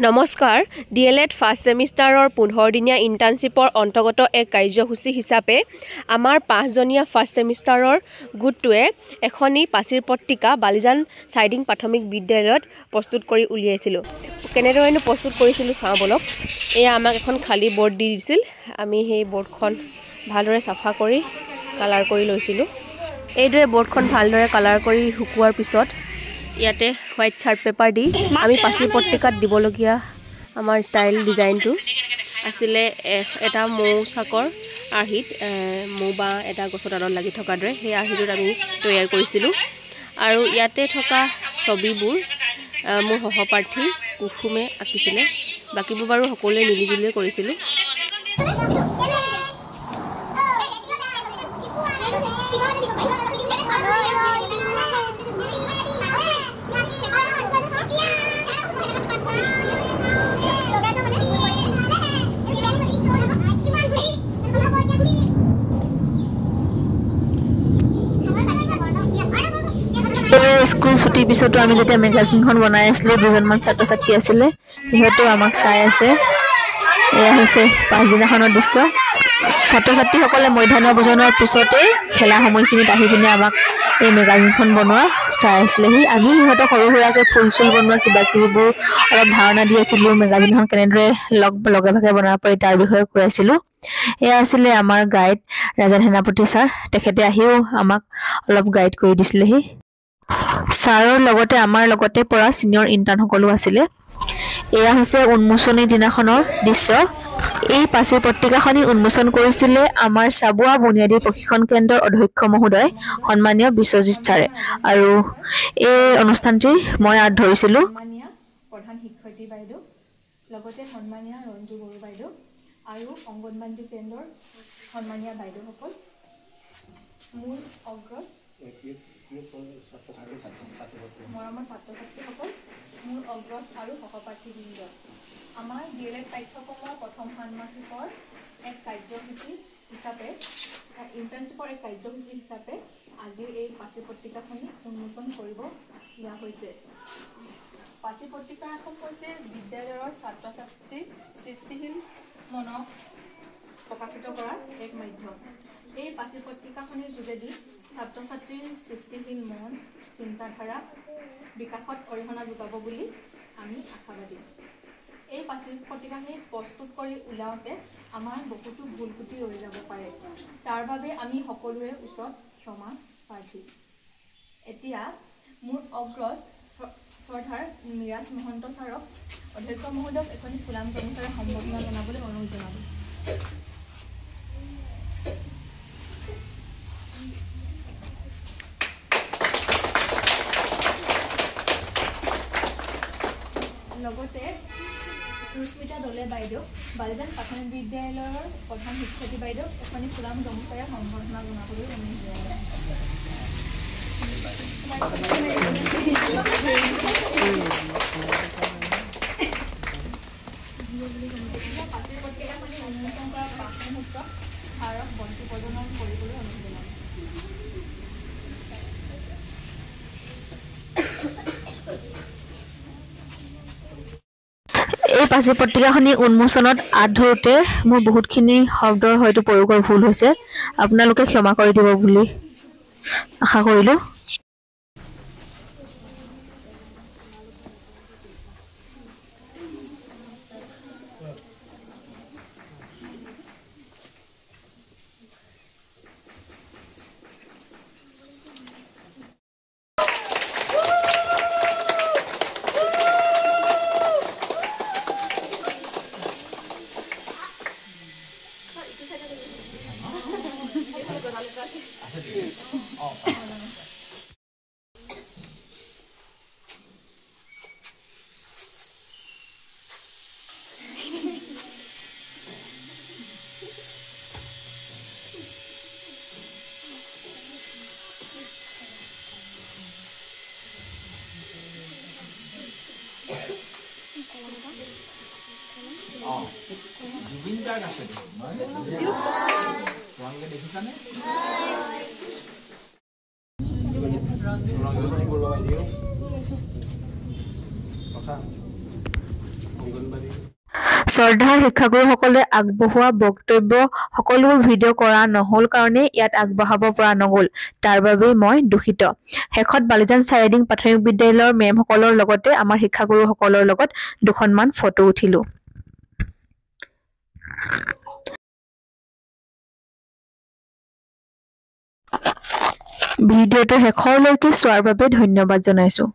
নমস্কাৰ D.El.Ed first সেমিষ্টাৰৰ 15 দিনীয়া ইণ্টাৰ্ণশ্বিপৰ অন্তৰ্গত এক কাৰ্যসূচী হিচাপে আমাৰ 5জনীয়া ফাৰ্ষ্ট সেমিষ্টাৰৰ গোটটোৱে এখনি পাচিৰ পত্ৰিকা বালিজান চাইডিং প্ৰাথমিক বিদ্যালয়ত প্ৰস্তুত কৰি উলিয়াইছিল। কেনেদৰেনো প্ৰস্তুত কৰিছিল চাওঁ বলক। এয়া আমাক এখন খালী বৰ্ড দি দিছিল। আমি সেই বৰ্ডখন ভালদৰে চাফা কৰি কালাৰ কৰি লৈছিল। এইদৰে বৰ্ডখন ভালদৰে কালাৰ কৰি শুকুৱাৰ পিছত ইয়াতে হোৱাইট চাৰ্ট পেপাৰ দি আমি পাচিৰ পত্ৰিকাত দিবলগীয়া আমাৰ ষ্টাইল ডিজাইনটো আছিলে এটা মৌচাকৰ আৰ্হিত মৌ বা এটা গছৰ ডালত লাগি থকাৰ দৰে সেই আৰ্হিটোত আমি তৈয়াৰ কৰিছিলোঁ। আৰু ইয়াতে থকা ছবিবোৰ মোৰ সহপাঠী কুসুমে আঁকিছিলে। বাকীবোৰ বাৰু সকলোৱে মিলিজুলিয়ে কৰিছিলোঁ। স্কুল ছুটিৰ পিছতো আমি যেতিয়া মেগাজিনখন বনাই আছিলোঁ, দুজনমান ছাত্ৰ ছাত্ৰী আছিলে, সিহঁতো আমাক চাই আছে। এয়া হৈছে পাছদিনাখনৰ দৃশ্য। ছাত্ৰ ছাত্ৰীসকলে মধ্যাহ্ন ভোজনৰ পিছতেই খেলা সময়খিনিত আহি পিনে আমাক এই মেগাজিনখন বনোৱা চাই আছিলেহি। আমি সিহঁতক সৰু সুৰাকৈ ফুল চুল বনোৱা কিবা কিবিবোৰ অলপ ধাৰণা দি আছিলোঁ। মেগাজিনখন কেনেদৰে লগে ভাগে বনাব পাৰি তাৰ বিষয়ে কৈ আছিলোঁ। এয়া আছিলে আমাৰ গাইড ৰাজেন সেনাপতি ছাৰ। তেখেতে আহিও আমাক অলপ গাইড কৰি দিছিলেহি। ছাৰৰ লগতে আমাৰ লগতে পৰা ছিনিয়ৰ ইণ্টাৰ্ণসকলো আছিলে। এয়া হৈছে উন্মোচনী দিনাখনৰ দৃশ্য। এই পাচিৰ পত্ৰিকাখনি উন্মোচন কৰিছিলে আমাৰ চাবুৱা বুনিয়াদী প্ৰশিক্ষণ কেন্দ্ৰৰ অধ্যক্ষ মহোদয় সন্মানীয় বিশ্বজিৎ ছাৰে। আৰু এই অনুষ্ঠানটি মই হাত ধৰিছিলোঁ। প্ৰধান শিক্ষয়িত্ৰী বাইদেউ, লগতে সন্মানীয় ৰঞ্জু বড়ো বাইদেউ আৰু অংগনবাদী কেন্দ্ৰৰ সন্মানীয় বাইদেউসকল, মোৰ অগ্ৰজ মৰমৰ ছাত্ৰ ছাত্ৰীসকল, মোৰ অগ্ৰজ আৰু সহপাঠীবৃন্দ, আমাৰ ডিএলএড পাঠ্যক্ৰমৰ প্ৰথম ষান্মাসিকৰ এক কাৰ্যসূচী হিচাপে ইণ্টাৰ্ণশ্বিপৰ এক কাৰ্যসূচী হিচাপে আজিৰ এই পাচিৰ পত্ৰিকাখনি উন্মোচন কৰিব লোৱা হৈছে। পাচিৰ পত্ৰিকা এখন হৈছে বিদ্যালয়ৰ ছাত্ৰ ছাত্ৰীৰ সৃষ্টিশীল মনক প্ৰকাশিত কৰাৰ এক মাধ্যম। এই পাচিৰ পত্ৰিকাখনিৰ যোগেদি ছাত্ৰ ছাত্ৰীৰ সৃষ্টিশীল মন চিন্তাধাৰা বিকাশত অৰিহণা যোগাব বুলি আমি আশাবাদী। এই পাচিৰ পত্ৰিকাখিনি প্ৰস্তুত কৰি উলিয়াওঁতে আমাৰ বহুতো ভুল ত্ৰুটি ৰৈ যাব পাৰে। তাৰ বাবে আমি সকলোৰে ওচৰত ক্ষমা প্ৰাৰ্থী। এতিয়া মোৰ অগ্ৰজ শ্ৰদ্ধাৰ মিৰাজ মহন্ত ছাৰক অধ্যক্ষ মহোদয়ক এখনি ফুলাম গামোচাৰে সম্বৰ্ধনা জনাবলৈ অনুৰোধ জনাব। লগতে ৰুস্মিতা দলে বাইদেউ বালিজান প্ৰাথমিক বিদ্যালয়ৰ প্ৰধান শিক্ষয়িত্ৰী বাইদেউ এখনি ফুলাম গামোচাৰে সম্বৰ্ধনা জনাবলৈ অনুৰোধ জনাব। পাচিৰ পত্ৰিকাখনি উন্মোচন কৰাৰ পাছ মুহূৰ্তত ছাৰক বন্তি প্ৰজ্বলন কৰিবলৈ অনুৰোধ জনাব। এই পাচিৰ পত্ৰিকাখনি উন্মোচনত হাত ধৰোঁতে মোৰ বহুতখিনি শব্দৰ হয়তো প্ৰয়োগৰ ভুল হৈছে। আপোনালোকে ক্ষমা কৰি দিব বুলি আশা কৰিলোঁ। জুবিন গাৰ্গ আছে তোমালোকে দেখিছানে? ৰঞ্জনী বৰুৱা বাইদেউ কথা শ্ৰদ্ধাৰ শিক্ষাগুৰুসকলে আগবঢ়োৱা বক্তব্য সকলোবোৰ ভিডিঅ' কৰা নহ'ল কাৰণে ইয়াত আগবঢ়াব পৰা নগ'ল। তাৰ বাবেই মই দুখিত। শেষত বালিজান চাৰিডিং প্ৰাথমিক বিদ্যালয়ৰ মেমসকলৰ লগতে আমাৰ শিক্ষাগুৰুসকলৰ লগত দুখনমান ফটো উঠিলোঁ। ভিডিঅ'টো শেষৰলৈকে চোৱাৰ বাবে ধন্যবাদ জনাইছোঁ।